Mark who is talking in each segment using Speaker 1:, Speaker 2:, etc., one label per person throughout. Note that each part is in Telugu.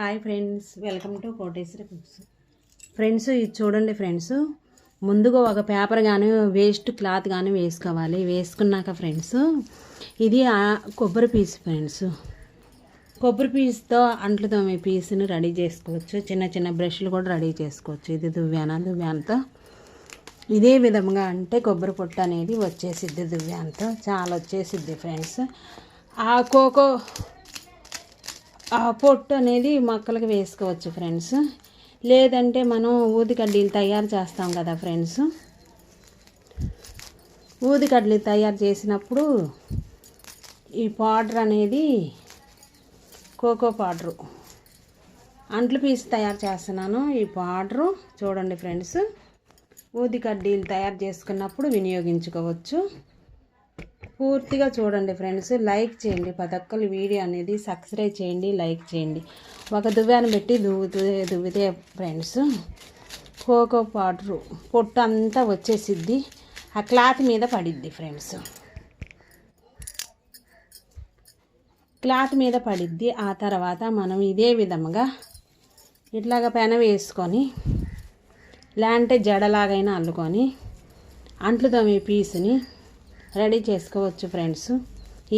Speaker 1: Hi friends, welcome to Koteswari cooks. Friends, ఇది చూడండి ఫ్రెండ్స్, ముందుగా ఒక పేపర్ కానీ వేస్ట్ క్లాత్ కానీ వేసుకోవాలి. వేసుకున్నాక ఫ్రెండ్స్, ఇది కొబ్బరి పీస్ ఫ్రెండ్స్. కొబ్బరి పీస్తో అంట్లు తోమే పీస్ని రెడీ చేసుకోవచ్చు. చిన్న చిన్న బ్రష్లు కూడా రెడీ చేసుకోవచ్చు. ఇది దువ్యానతో ఇదే విధంగా అంటే కొబ్బరి పొట్టు అనేది వచ్చేసిద్ది. దువ్యానతో చాలా వచ్చేసిద్ది ఫ్రెండ్స్. ఆ పొట్టు అనేది మొక్కలకు వేసుకోవచ్చు ఫ్రెండ్స్. లేదంటే మనం ఊదికడ్డీలు తయారు చేస్తాం కదా ఫ్రెండ్స్. ఊదికడ్డీలు తయారు చేసినప్పుడు ఈ పౌడర్ అనేది కోకో పౌడరు, అంట్లు పీస్ తయారు చేస్తున్నాను. ఈ పౌడరు చూడండి ఫ్రెండ్స్, ఊదికడ్డీలు తయారు చేసుకున్నప్పుడు వినియోగించుకోవచ్చు. పూర్తిగా చూడండి ఫ్రెండ్స్. లైక్ చేయండి, ప్రతి ఒక్కరు వీడియో అనేది సబ్స్క్రైబ్ చేయండి, లైక్ చేయండి. ఒక దువ్వాన పెట్టి దువ్వితే ఫ్రెండ్స్ కోకో పౌడరు పొట్టు అంతా వచ్చేసిద్ది. ఆ క్లాత్ మీద పడిద్ది ఫ్రెండ్స్. క్లాత్ మీద పడిద్ది. ఆ తర్వాత మనం ఇదే విధముగా ఇట్లాగ పెన వేసుకొని, లేదంటే జడలాగైనా అల్లుకొని అంట్లు తోమే పీస్ని రెడీ చేసుకోవచ్చు ఫ్రెండ్స్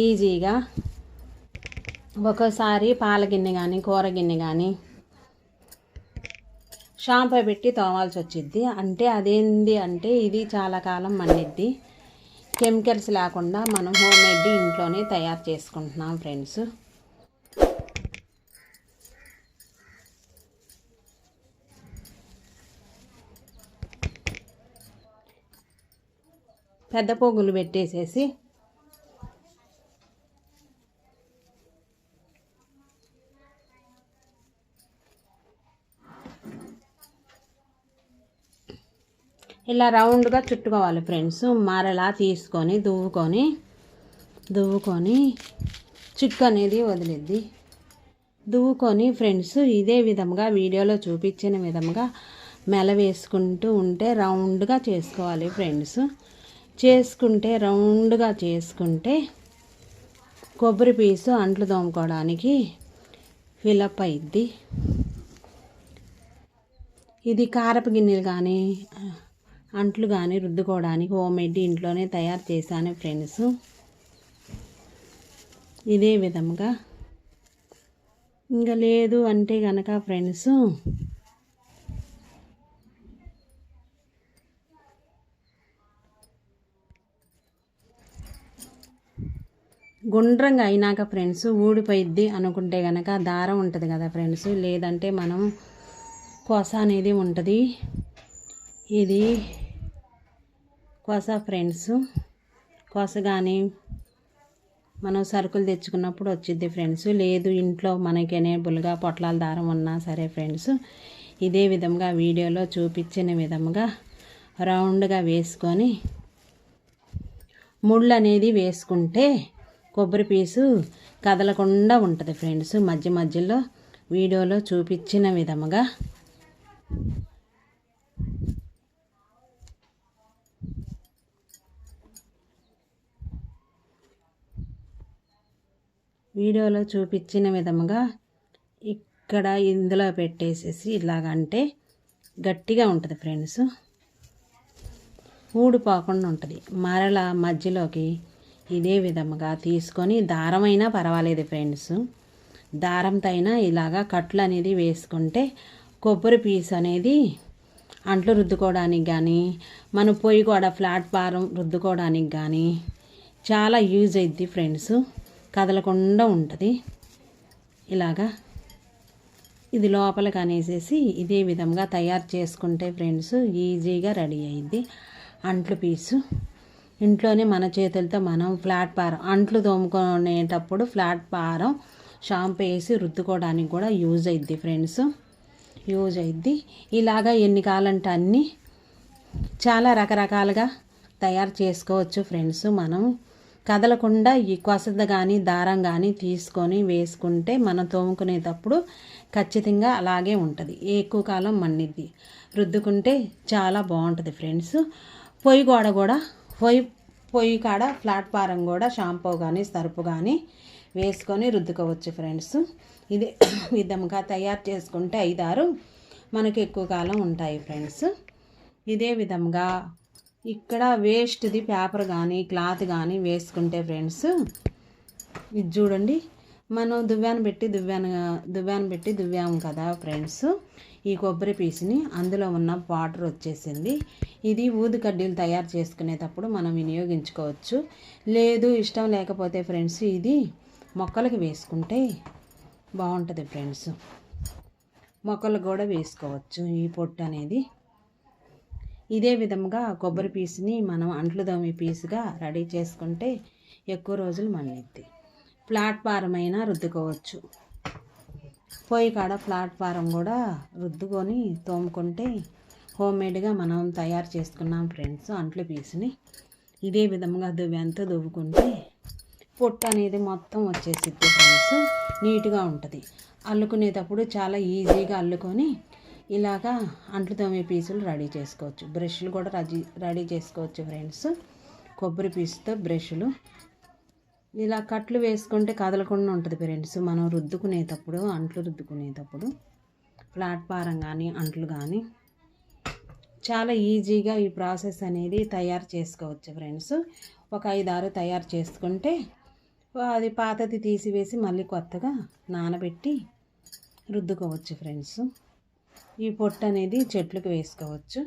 Speaker 1: ఈజీగా. ఒక్కోసారి పాల గిన్నె కానీ కూర గిన్నె కానీ షాంపూ పెట్టి తోమాల్సి వచ్చిద్ది. అంటే అదేంది అంటే ఇది చాలా కాలం మన్నిద్ది. కెమికల్స్ లేకుండా మనం హోమ్మేడ్ ఇంట్లోనే తయారు చేసుకుంటున్నాం ఫ్రెండ్స్. పెద్ద పోగులు పెట్టేసేసి ఇలా రౌండ్గా చుట్టుకోవాలి ఫ్రెండ్స్. మరలా తీసుకొని దువ్వుకొని చిక్కు అనేది వదిలిద్ది. దువ్వుకొని ఫ్రెండ్స్ ఇదే విధంగా వీడియోలో చూపించిన విధంగా మెల వేసుకుంటూ ఉంటే రౌండ్గా చేసుకోవాలి ఫ్రెండ్స్. రౌండ్గా చేసుకుంటే కొబ్బరి పీసు అంట్లు తోముకోవడానికి ఫిలప్ అయింది. ఇది కారపు గిన్నెలు కానీ అంట్లు కానీ రుద్దుకోవడానికి హోమ్మేడ్ ఇంట్లోనే తయారు చేశాను ఫ్రెండ్స్. ఇదే విధంగా ఇంకా లేదు అంటే కనుక ఫ్రెండ్స్ గుండ్రంగా అయినాక ఫ్రెండ్స్ ఊడిపోయిద్ది అనుకుంటే కనుక దారం ఉంటుంది కదా ఫ్రెండ్స్, లేదంటే మనం కొస అనేది ఉంటుంది. ఇది కొస ఫ్రెండ్స్. కొస కానీ మనం సరుకులు తెచ్చుకున్నప్పుడు వచ్చిద్ది ఫ్రెండ్స్. లేదు ఇంట్లో మనకి ఎనేబుల్గా పొట్లాల దారం ఉన్నా సరే ఫ్రెండ్స్, ఇదే విధంగా వీడియోలో చూపించిన విధంగా రౌండ్గా వేసుకొని ముళ్ళు అనేది వేసుకుంటే కొబ్బరి పీసు కదలకుండా ఉంటుంది ఫ్రెండ్స్. మధ్యలో వీడియోలో చూపించిన విధముగా ఇక్కడ ఇందులో పెట్టేసేసి ఇలాగంటే గట్టిగా ఉంటుంది ఫ్రెండ్స్. ఊడిపోకుండా ఉంటుంది. మరలా మధ్యలోకి ఇదే విధముగా తీసుకొని దారమైనా పర్వాలేదు ఫ్రెండ్స్, దారంతో అయినా ఇలాగా కట్లు అనేది వేసుకుంటే కొబ్బరి పీస్ అనేది అంట్లు రుద్దుకోవడానికి కానీ మన పొయ్యి కూడా ప్లాట్ఫారం రుద్దుకోవడానికి కానీ చాలా యూజ్ అవుద్ది ఫ్రెండ్స్. కదలకుండా ఉంటుంది. ఇలాగా ఇది లోపలికి అనేసేసి ఇదే విధంగా తయారు చేసుకుంటే ఫ్రెండ్స్ ఈజీగా రెడీ అయ్యిద్ది అంట్లు పీసు. ఇంట్లోనే మన చేతులతో మనం ప్లాట్ఫారం అంట్లు తోముకునేటప్పుడు ప్లాట్ఫారం షాంపూ వేసి రుద్దుకోవడానికి కూడా యూజ్ అయ్యిద్ది ఫ్రెండ్స్. ఇలాగా ఎన్ని కావాలంటే అన్నీ చాలా రకరకాలుగా తయారు చేసుకోవచ్చు ఫ్రెండ్స్. మనం కదలకుండా ఈ కొసద కానీ దారం కానీ తీసుకొని వేసుకుంటే మనం తోముకునేటప్పుడు ఖచ్చితంగా అలాగే ఉంటుంది. ఎక్కువ కాలం మన్నిద్ది. రుద్దుకుంటే చాలా బాగుంటుంది ఫ్రెండ్స్. పొయ్యి కాడ ప్లాట్ఫారం కూడా షాంపూ కానీ సర్పు కానీ వేసుకొని రుద్దుకోవచ్చు ఫ్రెండ్స్. ఇదే విధంగా తయారు చేసుకుంటే 5-6 మనకు ఎక్కువ కాలం ఉంటాయి ఫ్రెండ్స్. ఇదే విధంగా ఇక్కడ వేస్ట్ది పేపర్ కానీ క్లాత్ కానీ వేసుకుంటే ఫ్రెండ్స్, ఇది చూడండి, మనం దువ్వాను పెట్టి దువ్వాము కదా ఫ్రెండ్స్. ఈ కొబ్బరి పీసుని అందులో ఉన్న వాటర్ వచ్చేసింది. ఇది ఊది కడ్డీలు తయారు చేసుకునేటప్పుడు మనం వినియోగించుకోవచ్చు. లేదు ఇష్టం లేకపోతే ఫ్రెండ్స్ ఇది మొక్కలకు వేసుకుంటే బాగుంటుంది ఫ్రెండ్స్. మొక్కలకు కూడా వేసుకోవచ్చు ఈ పొట్టు అనేది. ఇదే విధంగా కొబ్బరి పీసుని మనం అంట్లు దోమే పీసుగా రెడీ చేసుకుంటే ఎక్కువ రోజులు మన్నిద్ది. ప్లాట్ఫారం అయినా రుద్దుకోవచ్చు. పొయ్యి కాడ ప్లాట్ఫారం కూడా రుద్దుకొని తోముకుంటే హోమ్మేడ్గా మనం తయారు చేసుకున్నాం ఫ్రెండ్స్ అంట్లు పీసుని. ఇదే విధంగా దువ్వెంతో దువ్వుకుంటే పొట్టు అనేది మొత్తం వచ్చేసిద్ది ఫ్రెండ్స్. నీట్గా ఉంటుంది. అల్లుకునేటప్పుడు చాలా ఈజీగా అల్లుకొని ఇలాగా అంట్లు తోమే పీసులు రెడీ చేసుకోవచ్చు. బ్రష్లు కూడా రెడీ చేసుకోవచ్చు ఫ్రెండ్స్. కొబ్బరి పీసుతో బ్రష్లు ఇలా కట్లు వేసుకుంటే కదలకుండా ఉంటుంది ఫ్రెండ్స్. మనం రుద్దుకునేటప్పుడు అంట్లు రుద్దుకునేటప్పుడు ప్లాట్ఫారం కానీ అంట్లు కానీ చాలా ఈజీగా ఈ ప్రాసెస్ అనేది తయారు చేసుకోవచ్చు ఫ్రెండ్స్. ఒక 5-6 తయారు చేసుకుంటే అది పాతది తీసివేసి మళ్ళీ కొత్తగా నానబెట్టి రుద్దుకోవచ్చు ఫ్రెండ్స్. ఈ పొట్టు అనేది చెట్లకు వేసుకోవచ్చు.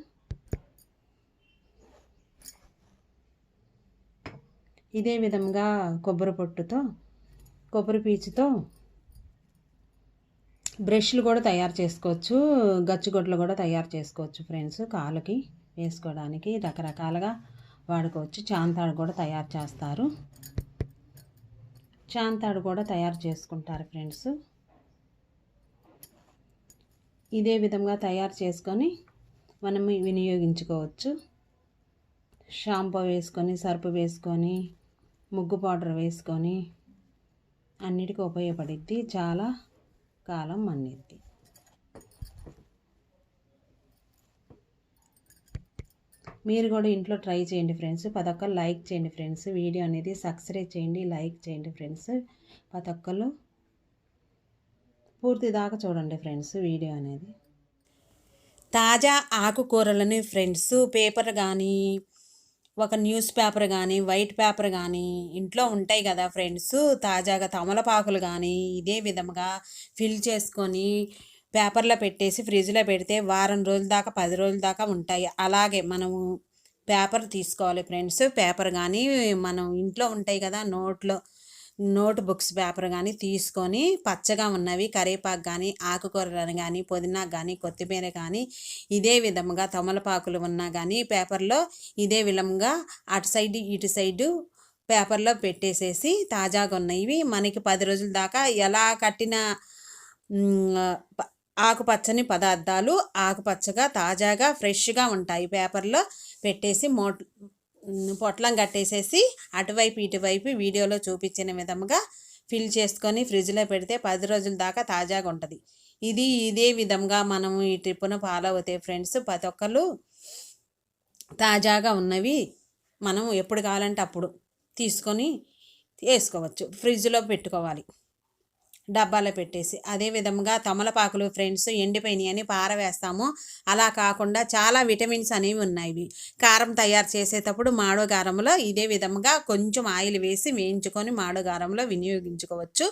Speaker 1: ఇదే విధంగా కొబ్బరి పీచుతో బ్రష్లు కూడా తయారు చేసుకోవచ్చు. గచ్చుగొడ్లు కూడా తయారు చేసుకోవచ్చు ఫ్రెండ్స్. కాళ్ళకి వేసుకోవడానికి రకరకాలుగా వాడుకోవచ్చు. చాంతాడు కూడా తయారు చేస్తారు. చాంతాడు కూడా తయారు చేసుకుంటారు ఫ్రెండ్స్. ఇదే విధంగా తయారు చేసుకొని మనం వినియోగించుకోవచ్చు. షాంపూ వేసుకొని, సర్పు వేసుకొని, ముగ్గు పౌడర్ వేసుకొని అన్నిటికీ ఉపయోగపడిద్ది. చాలా కాలం మన్నిద్ది. మీరు కూడా ఇంట్లో ట్రై చేయండి ఫ్రెండ్స్. ప్రతి ఒక్కరు లైక్ చేయండి ఫ్రెండ్స్. వీడియో అనేది సబ్స్క్రైబ్ చేయండి, లైక్ చేయండి ఫ్రెండ్స్. ప్రతి ఒక్కరు పూర్తి దాకా చూడండి ఫ్రెండ్స్ వీడియో అనేది. తాజా ఆకుకూరలని ఫ్రెండ్స్ పేపర్ కానీ, ఒక న్యూస్ పేపర్ కానీ, వైట్ పేపర్ కానీ ఇంట్లో ఉంటాయి కదా ఫ్రెండ్స్. తాజాగా తమలపాకులు కానీ ఇదే విధంగా ఫిల్ చేసుకొని పేపర్లో పెట్టేసి ఫ్రిడ్జ్లో పెడితే వారం రోజుల దాకా 10 రోజుల దాకా ఉంటాయి. అలాగే మనము పేపర్ తీసుకోవాలి ఫ్రెండ్స్. పేపర్ కానీ మనం ఇంట్లో ఉంటాయి కదా నోట్ బుక్స్ పేపర్ కానీ తీసుకొని పచ్చగా ఉన్నవి కరివేపాకు కానీ, ఆకుకూరలను కానీ, పుదీనా కానీ, కొత్తిమీర కానీ ఇదే విధంగా తమలపాకులు ఉన్నా కానీ పేపర్లో ఇదే విధంగా అటు సైడ్ ఇటు సైడు పేపర్లో పెట్టేసేసి తాజాగా ఉన్నవి మనకి 10 రోజుల దాకా ఎలా కట్టిన ఆకుపచ్చని పదార్థాలు ఆకుపచ్చగా తాజాగా ఫ్రెష్గా ఉంటాయి. పేపర్లో పెట్టేసి పొట్లం కట్టేసేసి అటువైపు ఇటువైపు వీడియోలో చూపించిన విధంగా ఫిల్ చేసుకొని ఫ్రిడ్జ్లో పెడితే 10 రోజుల దాకా తాజాగా ఉంటుంది. ఇదే విధంగా మనము ఈ ట్రిప్పును ఫాలో అవుతాయి ఫ్రెండ్స్. ప్రతి ఒక్కరు తాజాగా ఉన్నవి మనం ఎప్పుడు కావాలంటే అప్పుడు తీసుకొని వేసుకోవచ్చు. ఫ్రిడ్జ్లో పెట్టుకోవాలి డబ్బాలో పెట్టేసి. అదే విధంగా తమలపాకులు ఫ్రెండ్స్ ఎండిపోయినాయి అని పారవేస్తాము. అలా కాకుండా చాలా విటమిన్స్ అనేవి ఉన్నాయి. కారం తయారు చేసేటప్పుడు మాడోగారంలో ఇదే విధంగా కొంచెం ఆయిల్ వేసి వేయించుకొని మాడోగారంలో వినియోగించుకోవచ్చు.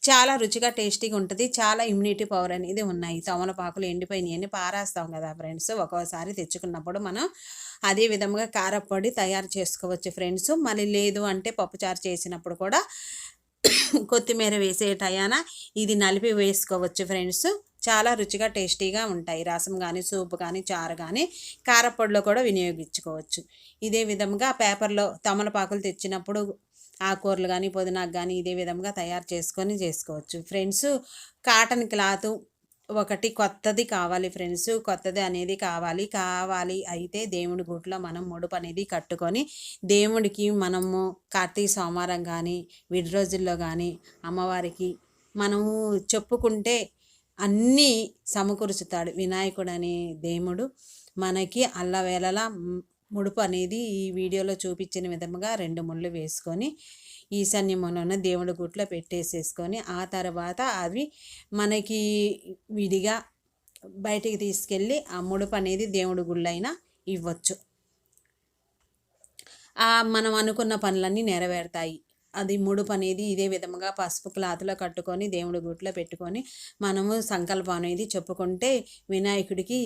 Speaker 1: చాలా రుచిగా టేస్టీగా ఉంటుంది. చాలా ఇమ్యూనిటీ పవర్ అనేది ఉన్నాయి. తమలపాకులు ఎండిపోయినాయి అని పారేస్తాం కదా ఫ్రెండ్స్. ఒక్కోసారి తెచ్చుకున్నప్పుడు మనం అదే విధంగా కారపొడి తయారు చేసుకోవచ్చు ఫ్రెండ్స్. మళ్ళీ లేదు అంటే పప్పుచారు చేసినప్పుడు కూడా కొత్తిమీర వేసే టయాన ఇది నలిపి వేసుకోవచ్చు ఫ్రెండ్స్. చాలా రుచిగా టేస్టీగా ఉంటాయి. రసం కానీ, సూప్ కానీ, చారు కానీ కారపొడిలో కూడా వినియోగించుకోవచ్చు. ఇదే విధంగా పేపర్లో తమలపాకులు తెచ్చినప్పుడు ఆకుకూరలు కానీ, పుదీనాకు కానీ ఇదే విధంగా తయారు చేసుకోవచ్చు ఫ్రెండ్స్. కాటన్ క్లాత్ ఒకటి కొత్తది కావాలి ఫ్రెండ్స్. కొత్తది అనేది కావాలి అయితే దేవుడి గుడిలో మనం ముడుపు అనేది కట్టుకొని దేవుడికి మనము కార్తీక సోమవారం కానీ విడి రోజుల్లో కానీ అమ్మవారికి మనము చెప్పుకుంటే అన్నీ సమకూర్చుతాడు. వినాయకుడు అనే దేవుడు మనకి అల్లవేళలా ముడుపు అనేది ఈ వీడియోలో చూపించిన విధముగా 2 ముళ్ళు వేసుకొని ఈశాన్యమున దేవుడి గుట్లో పెట్టేసేసుకొని ఆ తర్వాత అవి మనకి విడిగా బయటికి తీసుకెళ్ళి ఆ ముడుపు అనేది దేవుడి గుళ్ళైనా ఇవ్వచ్చు. మనం అనుకున్న పనులన్నీ నెరవేరుతాయి. అది ముడుపు అనేది ఇదే విధముగా పసుపు క్లాత్లో కట్టుకొని దేవుడి గుట్లో పెట్టుకొని మనము సంకల్పం అనేది చెప్పుకుంటే వినాయకుడికి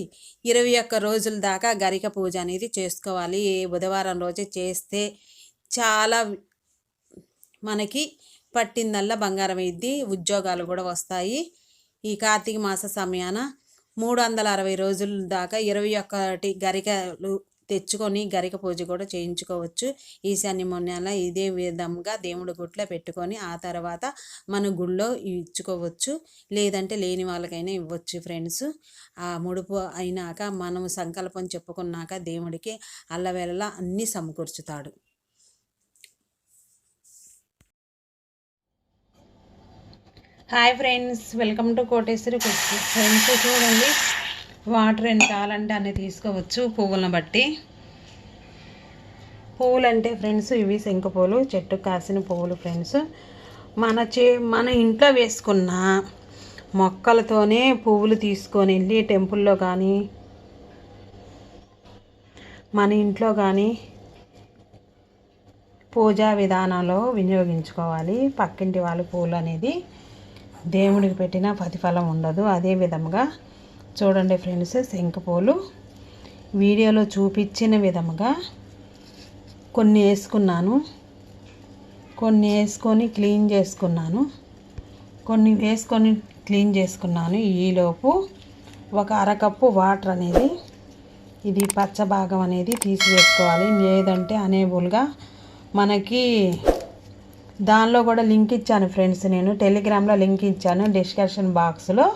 Speaker 1: 21 రోజుల దాకా గరిక పూజ అనేది చేసుకోవాలి. బుధవారం రోజే చేస్తే చాలా మనకి పట్టిందల్లా బంగారం అయ్యిద్ది, ఉద్యోగాలు కూడా వస్తాయి. ఈ కార్తీక మాస సమయాన 360 రోజుల దాకా 21 గరికలు తెచ్చుకొని గరిక పూజ కూడా చేయించుకోవచ్చు. ఈశాన్యమున ఇదే విధంగా దేవుడి గుట్లో పెట్టుకొని ఆ తర్వాత మన గుళ్ళో ఇచ్చుకోవచ్చు, లేదంటే లేని వాళ్ళకైనా ఇవ్వచ్చు ఫ్రెండ్స్. ఆ ముడుపు అయినాక మనం సంకల్పం చెప్పుకున్నాక దేవుడికి అల్లవేళలా అన్నీ సమకూర్చుతాడు. Hi friends, welcome to Koteswari cooks. Friends చూడండి, వాటర్ ఎన్ని కావాలంటే అన్నీ తీసుకోవచ్చు పువ్వులను బట్టి. పువ్వులు అంటే ఫ్రెండ్స్ ఇవి శంకు పువ్వులు, చెట్టు కాసిన పువ్వులు ఫ్రెండ్స్. మన ఇంట్లో వేసుకున్న మొక్కలతోనే పువ్వులు తీసుకొని వెళ్ళి టెంపుల్లో కానీ మన ఇంట్లో కానీ పూజా విధానంలో వినియోగించుకోవాలి. పక్కింటి వాళ్ళ పువ్వులు అనేది దేవుడికి పెట్టిన ప్రతిఫలం ఉండదు. అదే విధముగా చూడండి ఫ్రెండ్స్, శంకుపూలు వీడియోలో చూపించిన విధముగా కొన్ని వేసుకున్నాను, కొన్ని వేసుకొని క్లీన్ చేసుకున్నాను. ఈలోపు ఒక అరకప్పు వాటర్ అనేది ఇది పచ్చ భాగం అనేది తీసివేసుకోవాలి. లేదంటే అనేబుల్గా మనకి దానిలో కూడా లింక్ ఇచ్చాను ఫ్రెండ్స్, నేను టెలిగ్రామ్లో లింక్ ఇచ్చాను, డిస్క్రిప్షన్ బాక్స్లో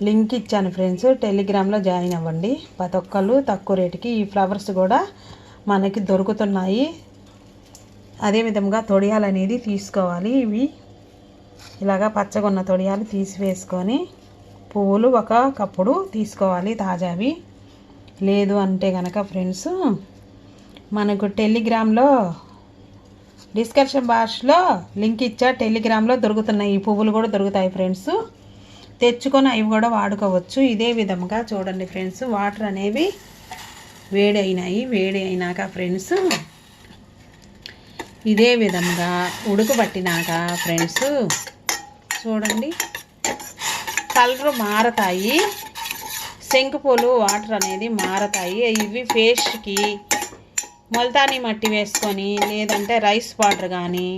Speaker 1: లింక్ ఇచ్చాను ఫ్రెండ్స్. టెలిగ్రామ్లో జాయిన్ అవ్వండి. ప్రతి ఒక్కళ్ళు తక్కువ రేటుకి ఈ ఫ్లవర్స్ కూడా మనకి దొరుకుతున్నాయి. అదేవిధంగా తొడియాలు అనేది తీసుకోవాలి. ఇవి ఇలాగా పచ్చగా ఉన్న తొడియాలు తీసివేసుకొని పువ్వులు ఒక కప్పుడు తీసుకోవాలి తాజావి. లేదు అంటే కనుక ఫ్రెండ్స్ మనకు టెలిగ్రామ్లో డిస్క్రిప్షన్ బాక్స్లో లింక్ ఇచ్చా, టెలిగ్రామ్లో దొరుకుతున్నాయి. ఈ పువ్వులు కూడా దొరుకుతాయి ఫ్రెండ్స్, తెచ్చుకొని అవి కూడా వాడుకోవచ్చు. ఇదే విధంగా చూడండి ఫ్రెండ్స్, వాటర్ అనేవి వేడి అయినాక ఫ్రెండ్స్ ఇదే విధంగా ఉడకబట్టినాక ఫ్రెండ్స్ చూడండి కలర్ మారతాయి. శంకుపూలు వాటర్ అనేది మారతాయి. ఇవి ఫేస్కి ముల్తానీ మట్టి వేసుకొని లేదంటే రైస్ వాటర్ కానీ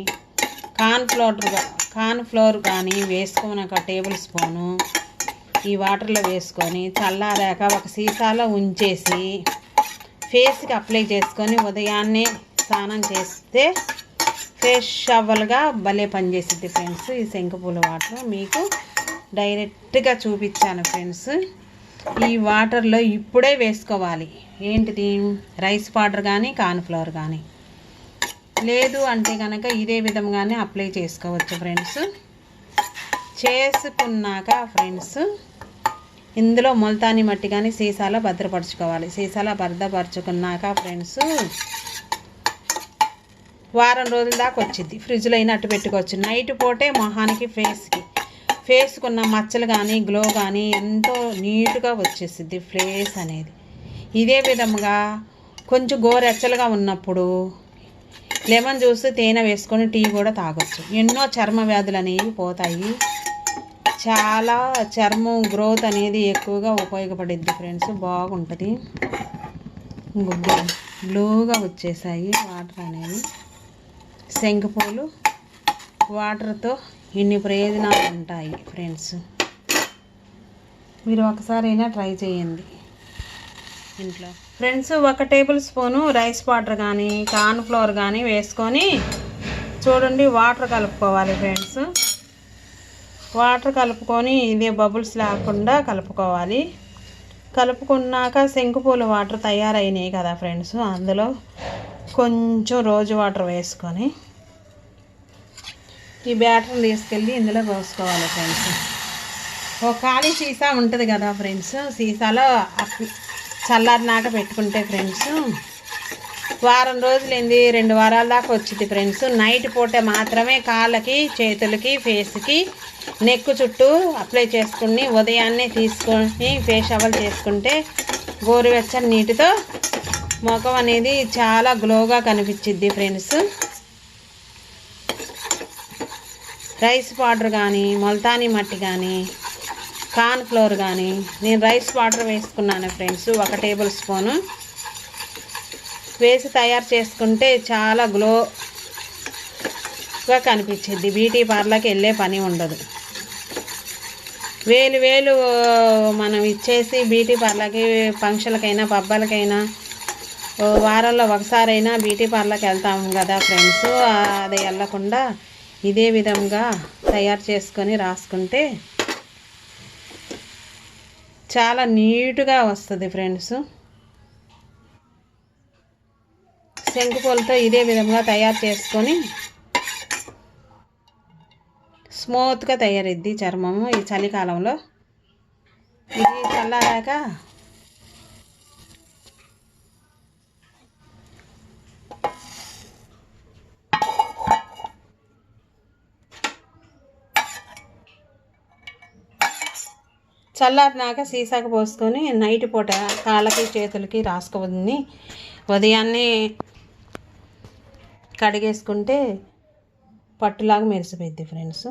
Speaker 1: కార్న్ఫ్లోర్ కానీ వేసుకొని ఒక టేబుల్ స్పూను ఈ వాటర్లో వేసుకొని చల్లారాక ఒక సీసాలో ఉంచేసి ఫేస్కి అప్లై చేసుకొని ఉదయాన్నే స్నానం చేస్తే ఫేస్ షవల్గా భలే పనిచేసిద్ది ఫ్రెండ్స్. ఈ శంకుపూల వాటర్ మీకు డైరెక్ట్గా చూపించాను ఫ్రెండ్స్. ఈ వాటర్లో ఇప్పుడే వేసుకోవాలి. ఏంటిది, రైస్ పౌడర్ కానీ కార్న్ఫ్లవర్ కానీ. లేదు అంటే కనుక ఇదే విధంగానే అప్లై చేసుకోవచ్చు ఫ్రెండ్స్. చేసుకున్నాక ఫ్రెండ్స్ ఇందులో ముల్తానీ మట్టి కానీ సీసాలో భద్రపరచుకోవాలి. సీసాలో భద్రపరచుకున్నాక ఫ్రెండ్స్ వారం రోజుల దాకా వచ్చింది. ఫ్రిడ్జ్లో అయినా అట్టు పెట్టుకోవచ్చు. నైట్ పూటే మొహానికి ఫేస్కున్న మచ్చలు కానీ గ్లో కానీ ఎంతో నీట్గా వచ్చేసిద్ది ఫేస్ అనేది. ఇదే విధంగా కొంచెం గోరెచ్చలుగా ఉన్నప్పుడు లెమన్ జ్యూస్ తేనె వేసుకొని టీ కూడా తాగొచ్చు. ఎన్నో చర్మ వ్యాధులు అనేవి పోతాయి. చాలా చర్మం గ్రోత్ అనేది ఎక్కువగా ఉపయోగపడిద్ది ఫ్రెండ్స్. బాగుంటుంది. గ్లోగా వచ్చేసాయి వాటర్ అనేవి. శంకుపూలు వాటర్తో ఇన్ని ప్రయోజనాలు ఉంటాయి ఫ్రెండ్స్. మీరు ఒకసారైనా ట్రై చేయండి ఇంట్లో friends. 1 table spoon rice water కానీ కార్న్ఫ్లోర్ కానీ వేసుకొని చూడండి వాటర్ కలుపుకోవాలి ఫ్రెండ్స్. వాటర్ కలుపుకొని ఇదే బబుల్స్ లేకుండా కలుపుకోవాలి. కలుపుకున్నాక శంకుపూల వాటర్ తయారైనాయి కదా ఫ్రెండ్స్, అందులో కొంచెం రోజు వాటర్ వేసుకొని ఈ బ్యాటర్ని తీసుకెళ్ళి ఇందులో పోసుకోవాలి ఫ్రెండ్స్. ఒక ఖాళీ సీసా ఉంటుంది కదా ఫ్రెండ్స్, సీసాలో చల్లారినాక పెట్టుకుంటే ఫ్రెండ్స్ వారం రోజులైంది, 2 వారాల దాకా వచ్చింది ఫ్రెండ్స్. నైట్ పూట మాత్రమే కాళ్ళకి, చేతులకి, ఫేస్కి, నెక్ చుట్టూ అప్లై చేసుకుని ఉదయాన్నే తీసుకొని ఫేస్ షవర్ చేసుకుంటే గోరువెచ్చని నీటితో ముఖం అనేది చాలా గ్లోగా కనిపించిద్ది ఫ్రెండ్స్. రైస్ పౌడర్ కానీ, ముల్తానీ మట్టి కానీ, కార్న్ ఫ్లోర్ కానీ, నేను రైస్ పౌడర్ వేసుకున్నాను ఫ్రెండ్స్, 1 టేబుల్ స్పూను వేసి తయారు చేసుకుంటే చాలా గ్లోగా కనిపించింది. బ్యూటీ పార్లర్కి వెళ్ళే పని ఉండదు. వేలు మనం ఇచ్చేసి బ్యూటీ పార్లర్కి ఫంక్షన్లకైనా పబ్బలకైనా వారంలో ఒకసారైనా బ్యూటీ పార్లర్కి వెళ్తాము కదా ఫ్రెండ్స్. అది వెళ్ళకుండా ఇదే విధంగా తయారు చేసుకొని రాసుకుంటే చాలా నీట్గా వస్తుంది ఫ్రెండ్స్. శంకుపూలతో ఇదే విధంగా తయారు చేసుకొని స్మూత్గా తయారైద్ది చర్మము ఈ చలికాలంలో. ఇది చల్లారాక చల్లారినాక సీసాకు పోసుకొని నైట్ పూట కాళ్ళకి, చేతులకి రాసుకోవద్దని ఉదయాన్నే కడిగేసుకుంటే పట్టులాగా మెరిసిపోయిద్ది ఫ్రెండ్స్.